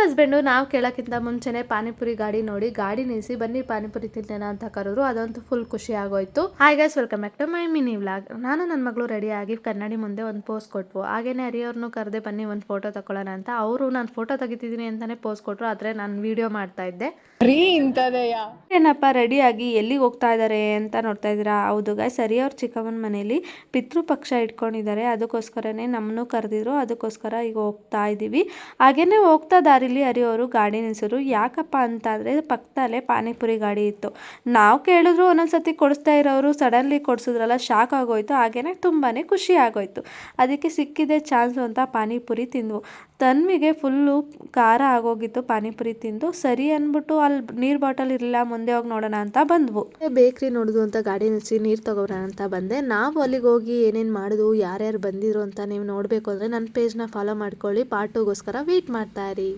Husband ನಾವು ಕೇಳೋಕ್ಕಿಂತ ಮುಂಚೆನೇ ಪಾನಿಪುರಿ ಗಾಡಿ ನೋಡಿ ಗಾಡಿ ನಿಲ್ಲಿಸಿ ಬನ್ನಿ ಪಾನಿಪುರಿ ತಿನ್ನೋಣ ಅಂತ ಕರೆದ್ರು. ಅದಂತೂ ಫುಲ್ ಖುಷಿ ಆಗೋಯ್ತು. Hi guys, welcome back to my mini vlog. ನಾನು ನನ್ನ ಮಗಳು ರೆಡಿ ಆಗಿ ಕನ್ನಡಿ ಮುಂದೆ ಒಂದು ಪೋಸ್ ಕೊಟ್ವು. ಹಾಗೇನೆ ಹರಿಯವ್ರನ್ನೂ ಕರೆದೆ ಬನ್ನಿ ಒಂದು ಫೋಟೋ ತಗೊಳ್ಳೋಣ ಅಂತ. ಅವರು ನಾನು ಫೋಟೋ ತೆಗಿತಿದ್ದೀನಿ ಅಂತಾನೆ ಪೋಸ್ ಕೊಟ್ಟರು, ಆದರೆ ನಾನು ವಿಡಿಯೋ ಮಾಡ್ತಾ ಇದ್ದೆ. ಏನಪ್ಪ ರೆಡಿಯಾಗಿ ಎಲ್ಲಿಗೆ ಹೋಗ್ತಾ ಇದ್ದಾರೆ ಅಂತ ನೋಡ್ತಾ ಇದ್ದೀರಾ? ಹೌದು ಗೈಸ್, ಹರಿಯವ್ರ ಚಿಕ್ಕಮ್ಮನ ಮನೇಲಿ ಪಿತೃಪಕ್ಷ ಇಟ್ಕೊಂಡಿದ್ದಾರೆ. ಅದಕ್ಕೋಸ್ಕರನೇ ನಮ್ಮನ್ನು ಕರೆದಿದ್ರು. ಅದಕ್ಕೋಸ್ಕರ ಈಗ ಹೋಗ್ತಾ ಇದ್ದೀವಿ. ಹಾಗೇನೆ ಹೋಗ್ತಾ ದಾರಿಲಿ ಹರಿಯವರು ಗಾಡಿ ನಿಲ್ಸಿದ್ರು. ಯಾಕಪ್ಪ ಅಂತಂದರೆ ಪಕ್ಕದಲ್ಲೇ ಪಾನಿಪುರಿ ಗಾಡಿ ಇತ್ತು. ನಾವು ಕೇಳಿದ್ರು ಒಂದೊಂದ್ಸತಿ ಕೊಡಿಸ್ತಾ ಇರೋರು ಸಡನ್ಲಿ ಕೊಡಿಸಿದ್ರಲ್ಲ, ಶಾಕ್ ಆಗೋಯ್ತು. ಹಾಗೇನೆ ತುಂಬಾ ಖುಷಿ ಆಗೋಯ್ತು. ಅದಕ್ಕೆ ಸಿಕ್ಕಿದೆ ಚಾನ್ಸು ಅಂತ ಪಾನಿಪುರಿ ತಿಂದ್ವು. ತನ್ವಿಗೆ ಫುಲ್ಲು ಖಾರ ಆಗೋಗಿತ್ತು ಪಾನಿಪುರಿ ತಿಂದು. ಸರಿ ಅಂದ್ಬಿಟ್ಟು ಅಲ್ಲಿ ನೀರು ಬಾಟಲ್ ಇರಲಿಲ್ಲ, ಮುಂದೆ ಹೋಗಿ ನೋಡೋಣ ಅಂತ ಬಂದ್ವು. ಬೇಕ್ರಿ ನೋಡಿದ್ವು ಅಂತ ಗಾಡಿ ನಿಲ್ಲಿಸಿ ನೀರು ತಗೋಣ ಅಂತ ಬಂದೆ. ನಾವು ಅಲ್ಲಿಗೆ ಹೋಗಿ ಏನೇನು ಮಾಡಿದ್ವು, ಯಾರ್ಯಾರು ಬಂದಿದ್ರು ಅಂತ ನೀವು ನೋಡಬೇಕು ಅಂದರೆ ನನ್ನ ಪೇಜ್ನ ಫಾಲೋ ಮಾಡ್ಕೊಳ್ಳಿ. ಪಾರ್ಟ್ 2ಗೋಸ್ಕರ ವೆಯ್ಟ್ ಮಾಡ್ತಾ ಇರಿ.